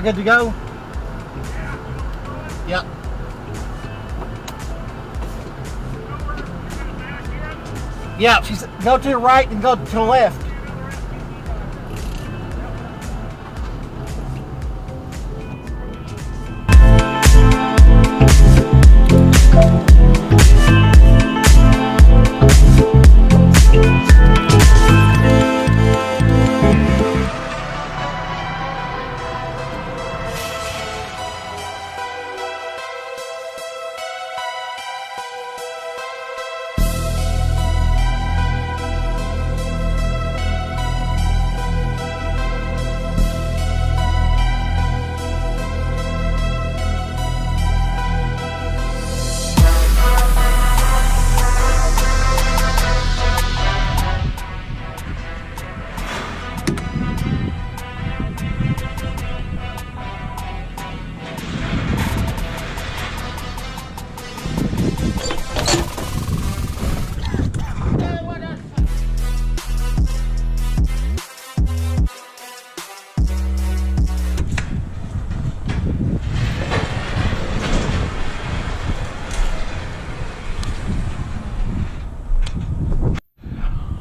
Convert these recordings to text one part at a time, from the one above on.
good to go? Yep. Yeah, she said go to the right and go to the left.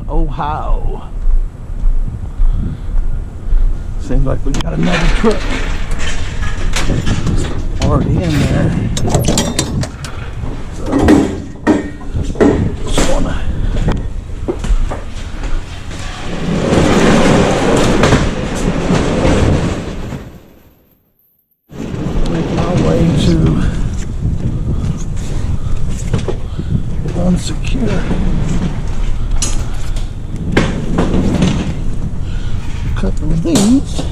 Ohio. Seems like we got another truck already in there. So just wanna make my way to unsecure. Couple of these.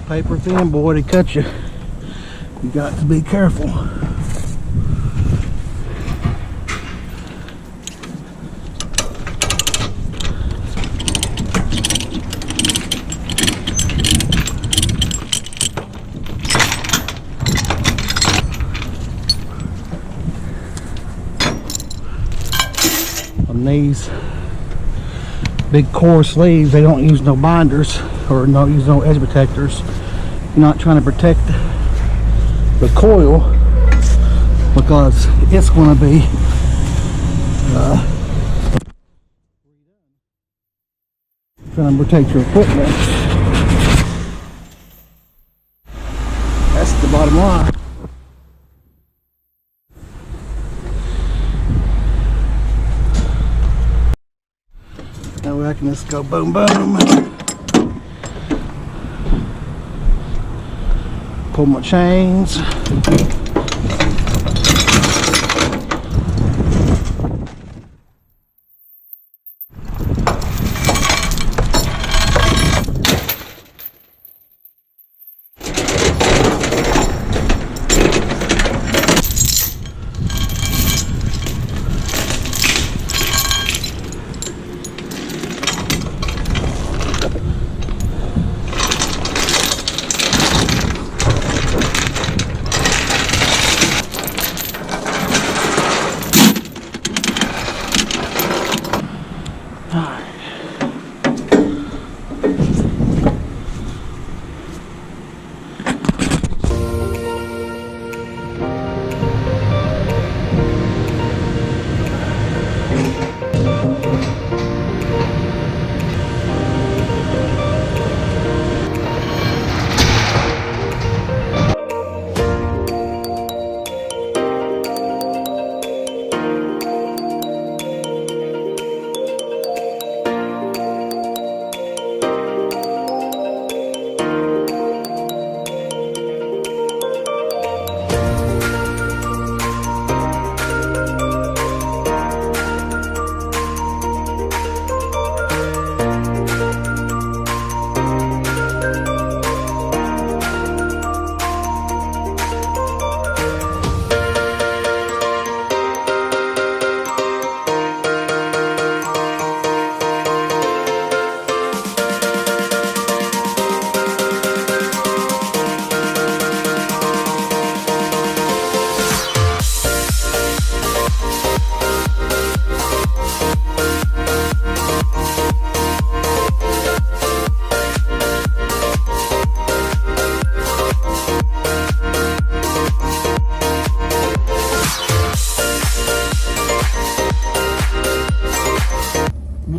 Paper thin, boy, they cut you. You got to be careful. On these big core sleeves, they don't use no binders or don't use no edge protectors. You're not trying to protect the coil because it's going to be trying to protect your equipment. That's the bottom line. Now I can just go boom boom. Pull my chains.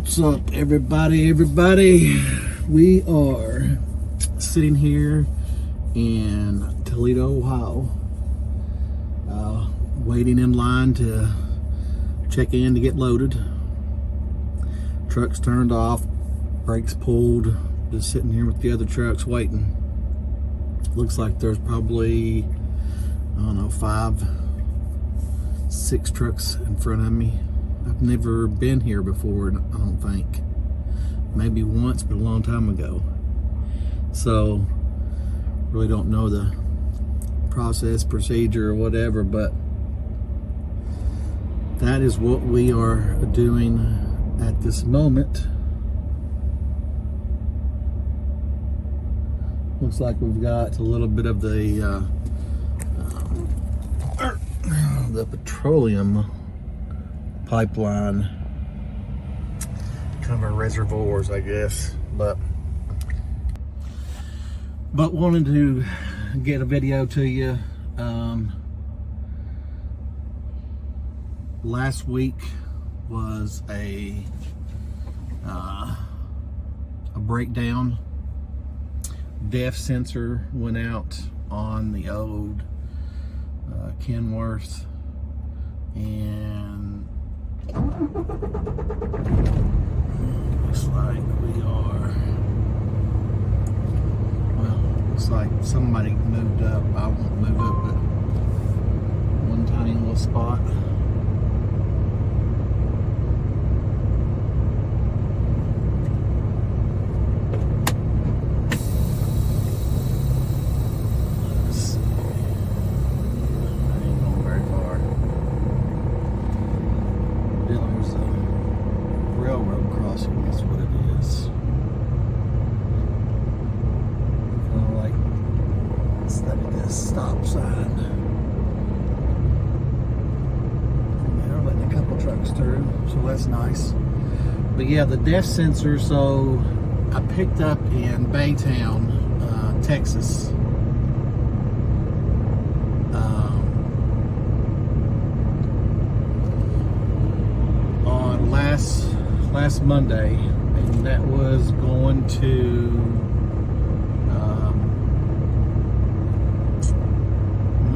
What's up, everybody? We are sitting here in Toledo, Ohio, waiting in line to check in to get loaded. Truck's turned off, brakes pulled, just sitting here with the other trucks waiting. Looks like there's probably, I don't know, 5, 6 trucks in front of me. I've never been here before, I don't think. Maybe once, but a long time ago. So, really don't know the process, procedure, or whatever, but that is what we are doing at this moment. Looks like we've got a little bit of the petroleum pipeline, kind of our reservoirs, I guess, but wanted to get a video to you. Last week was a breakdown. DEF sensor went out on the old Kenworth, and looks like we are, well, looks like somebody moved up. I won't move up, but one tiny little spot. Stop sign. They're letting a couple trucks through, so that's nice. But yeah, the DEF sensor, so I picked up in Baytown, Texas. On last Monday, and that was going to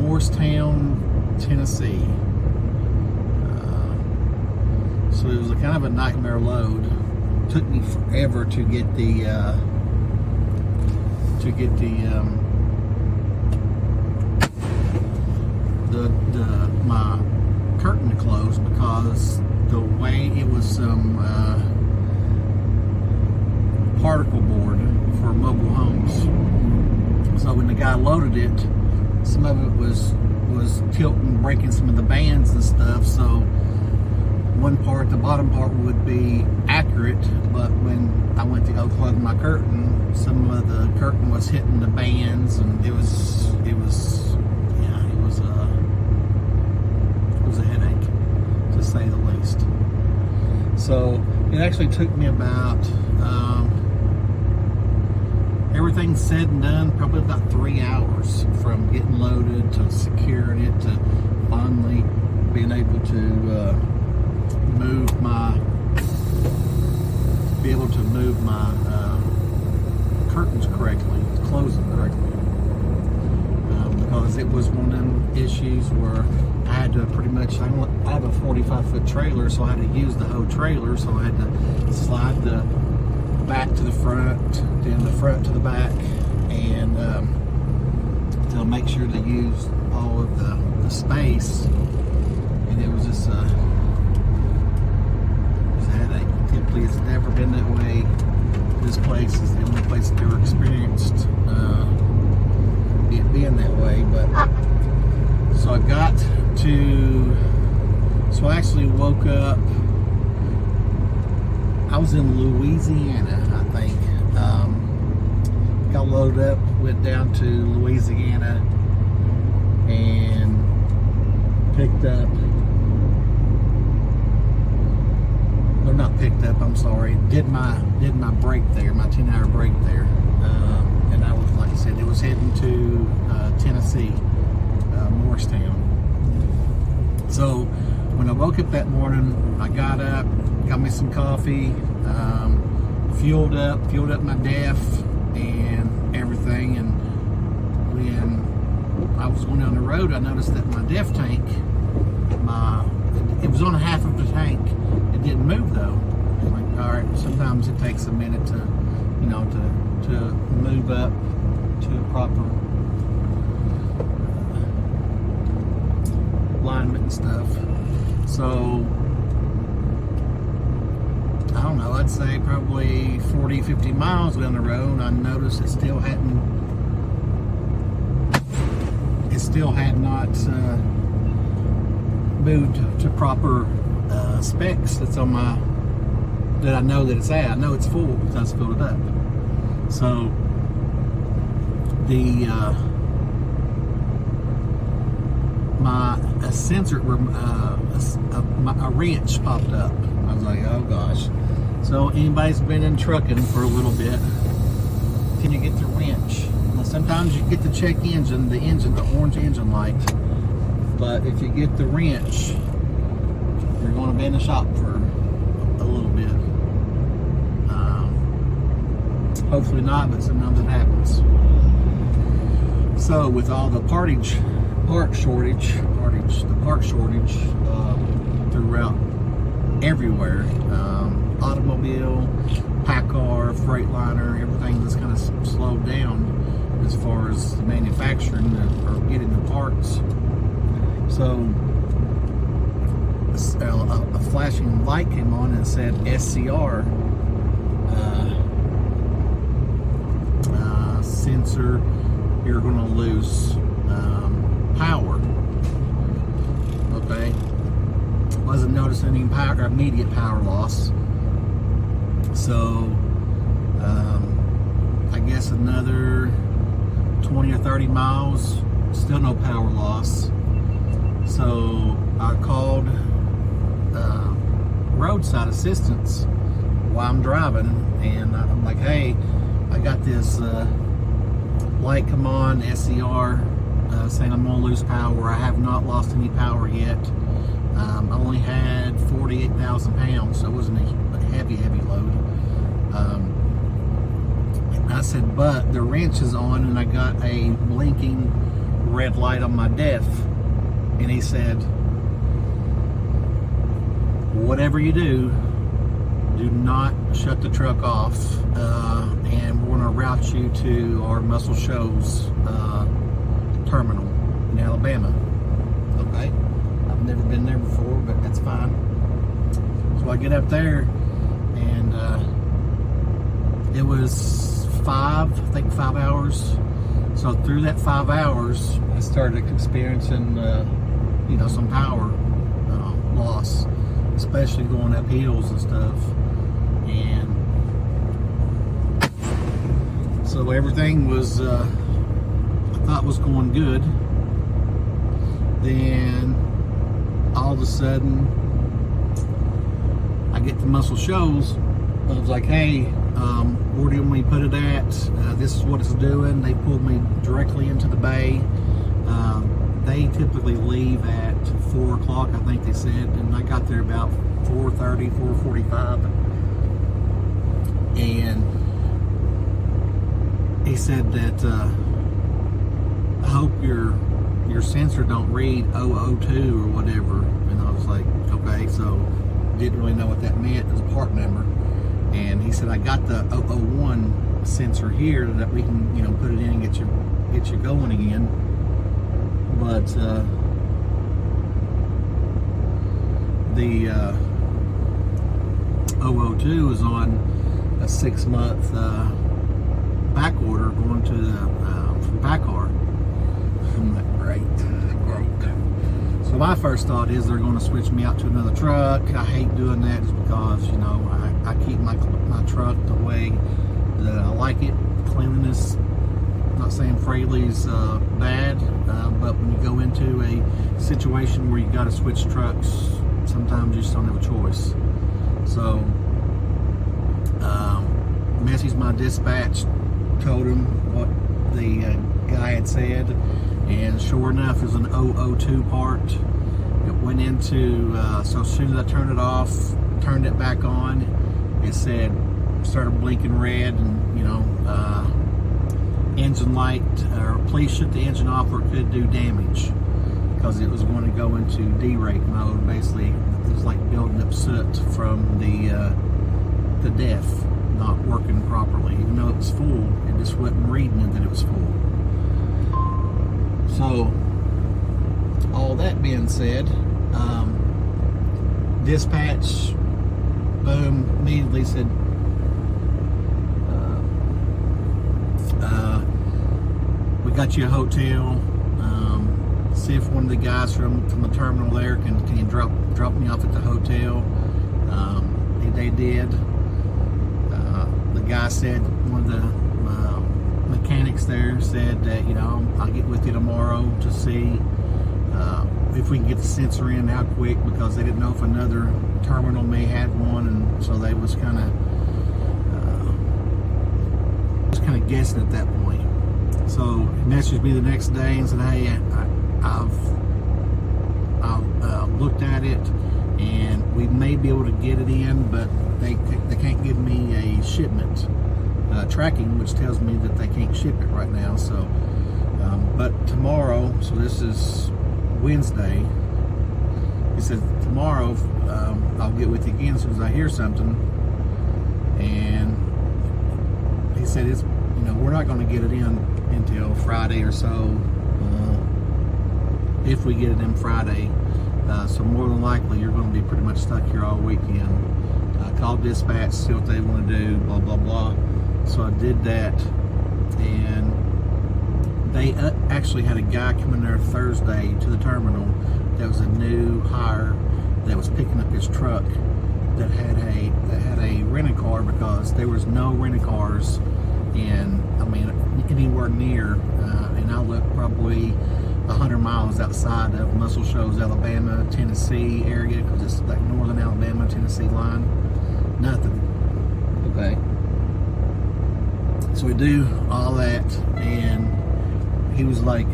Morristown, Tennessee. So it was a kind of a nightmare load. Took me forever to get my curtain to close, because the way it was some particle board for mobile homes. So when the guy loaded it, some of it was tilting, breaking some of the bands and stuff. So one part, the bottom part, would be accurate, but when I went to go plug my curtain, some of the curtain was hitting the bands, and it was a headache, to say the least. So it actually took me about, everything said and done, probably about 3 hours, from getting loaded to securing it to finally being able to move my curtains correctly, close them correctly. Because it was one of them issues where I had to pretty much, I have a 45-foot trailer, so I had to use the whole trailer, so I had to slide the back to the front, then the front to the back, and to make sure to use all of the space. And it was just a headache. Typically, it's never been that way. This place is the only place I've ever experienced it being that way. But so I got to, so I actually woke up. I was in Louisiana, I think. Got loaded up, went down to Louisiana, and picked up, no, not picked up, I'm sorry, did my break there, my 10-hour break there. And I was, like I said, it was heading to Tennessee, Morristown. So when I woke up that morning, I got up, got me some coffee, fueled up my DEF and everything. And when I was going down the road, I noticed that my DEF tank, it was on half of the tank. It didn't move though. I'm like, all right, sometimes it takes a minute to, you know, to move up to a proper alignment and stuff. So I don't know, I'd say probably 40-50 miles down the road, I noticed it still had not moved to proper specs that's on my, that I know that it's at. I know it's full because I filled it up. So the a sensor, a wrench popped up. I was like, oh gosh. So anybody's been in trucking for a little bit, can you get the wrench? Now, sometimes you get the check engine, the orange engine light, but if you get the wrench, you're going to be in the shop for a little bit. Hopefully not, but sometimes it happens. So with all the part shortage throughout everywhere, automobile, PACCAR, Freightliner, everything that's kind of slowed down as far as the manufacturing or getting the parts. So a flashing light came on and said SCR sensor, you're going to lose power. Okay, wasn't noticing any immediate power loss. So I guess another 20 or 30 miles, still no power loss. So I called roadside assistance while I'm driving, and I'm like, hey, I got this light come on, SCR, saying I'm going to lose power. I have not lost any power yet. I only had 48,000 pounds, so it wasn't a heavy load. I said, but the wrench is on and I got a blinking red light on my DEF. And he said, whatever you do not shut the truck off, and we're going to route you to our Muscle Shoals terminal in Alabama. Okay, I've never been there before, but that's fine. So I get up there, and it was 5 hours. So through that 5 hours, I started experiencing some power loss, especially going up hills and stuff. And so everything was, I thought was going good. Then all of a sudden, I get to Muscle Shoals. I was like, hey, where do you want me to put it at? This is what it's doing. They pulled me directly into the bay. They typically leave at 4 o'clock, I think they said, and I got there about 4:30, 4:45. And he said that I hope your sensor don't read 002 or whatever. And I was like, okay, so didn't really know what that meant. It was a part number. And he said, I got the 001 sensor here that we can, put it in and get you going again. But the 002 is on a 6-month back order going to the from PACCAR. I'm like, great. So my first thought is they're going to switch me out to another truck. I hate doing that just because, I keep my truck the way that I like it. Cleanliness, I'm not saying Fraley's bad, but when you go into a situation where you got to switch trucks, sometimes you just don't have a choice. So, messaged my dispatch, told him what the guy had said, and sure enough, it was an 002 part, It went into, so as soon as I turned it off, turned it back on, it said, started blinking red, and engine light, or please shut the engine off or it could do damage, because it was going to go into derate mode. Basically, it was like building up soot from the DEF not working properly. Even though it was full, it just wasn't reading it that it was full. So, all that being said, dispatch, boom, immediately said, we got you a hotel. See if one of the guys from the terminal there can you drop me off at the hotel. They did. The guy said, one of the mechanics there said that, I'll get with you tomorrow to see if we can get the sensor in how quick, because they didn't know if another terminal may had one, and so they was kind of guessing at that point. So he messaged me the next day and said, hey, I've looked at it and we may be able to get it in, but they can't give me a shipment tracking, which tells me that they can't ship it right now. So but tomorrow, so this is Wednesday, he said tomorrow I'll get with you again as soon as I hear something. And he said it's, we're not going to get it in until Friday or so, if we get it in Friday. So more than likely you're going to be pretty much stuck here all weekend. Call dispatch, see what they want to do, blah blah blah. So I did that, and they actually had a guy come in there Thursday to the terminal that was a new hire that was picking up his truck that had a rental car, because there was no rental cars anywhere near, and I looked probably 100 miles outside of Muscle Shoals, Alabama, Tennessee area, because it's like northern Alabama, Tennessee line. Nothing. Okay. So we do all that, and he was like, we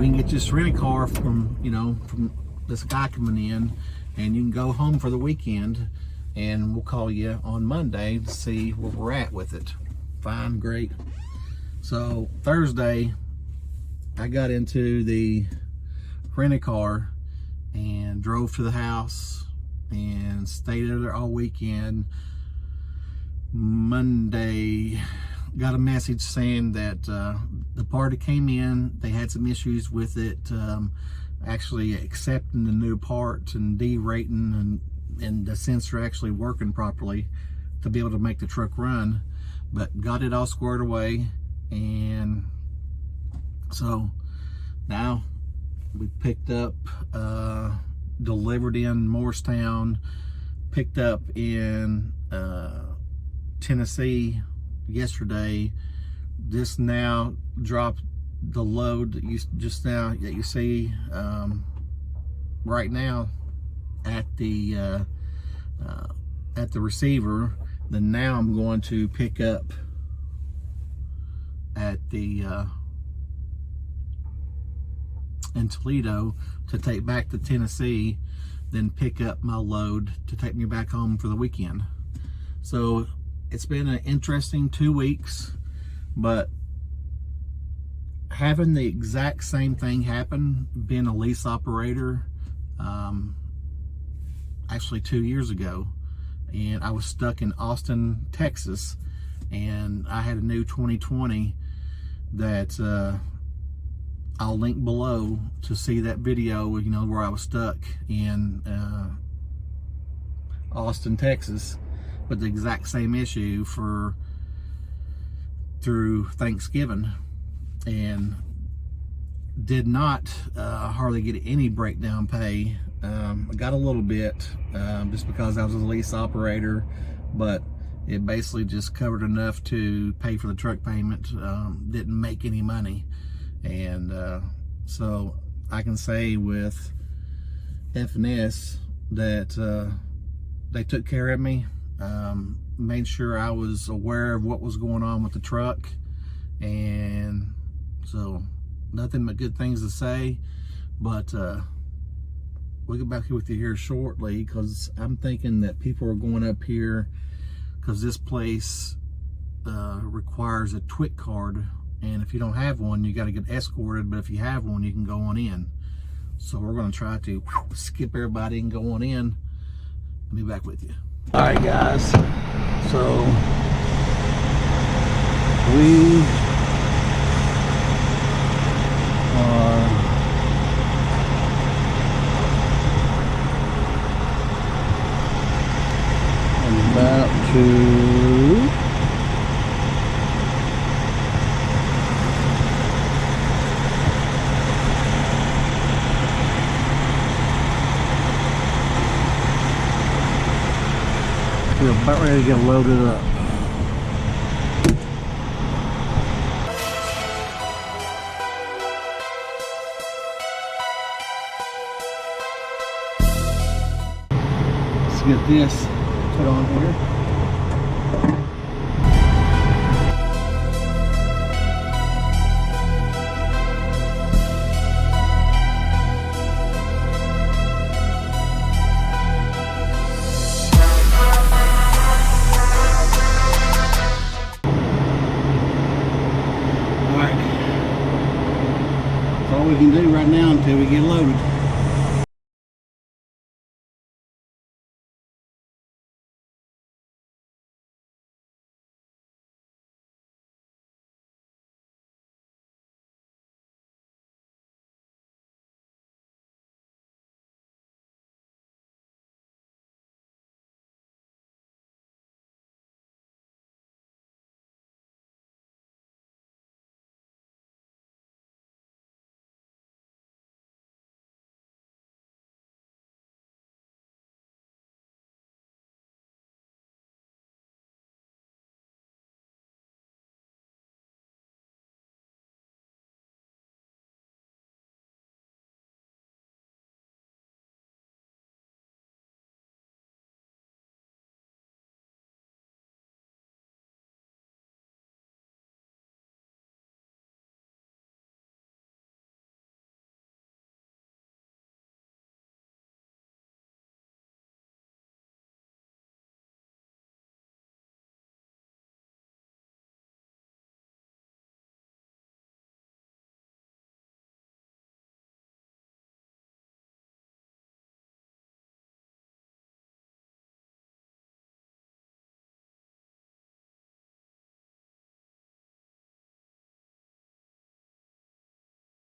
can get this rental car from this guy coming in, and you can go home for the weekend, and we'll call you on Monday to see where we're at with it. Fine, great. So Thursday, I got into the rental car and drove to the house and stayed there all weekend. Monday, got a message saying that the party came in, they had some issues with it, actually accepting the new part and derating and the sensor actually working properly to be able to make the truck run, but got it all squared away. And so now we picked up, delivered in Morristown, picked up in Tennessee yesterday. This now dropped the load that you see right now at the receiver. Then now I'm going to pick up at the in Toledo to take back to Tennessee, then pick up my load to take me back home for the weekend. So it's been an interesting 2 weeks, but having the exact same thing happen, being a lease operator, actually 2 years ago, and I was stuck in Austin, Texas, and I had a new 2020 that I'll link below to see that video, where I was stuck in Austin, Texas, with the exact same issue through Thanksgiving, and did not hardly get any breakdown pay. I got a little bit just because I was a lease operator, but it basically just covered enough to pay for the truck payment. Didn't make any money. And so I can say with F&S that they took care of me, made sure I was aware of what was going on with the truck, and So nothing but good things to say, but we'll get back here with you here shortly, because I'm thinking that people are going up here because this place requires a TWIC card, and if you don't have one, you got to get escorted, but if you have one, you can go on in. So we're going to try to skip everybody and go on in. I'll be back with you. All right, guys, so we are about to we're about ready to get loaded up. Let's get this put on here. All we can do right now until we get loaded.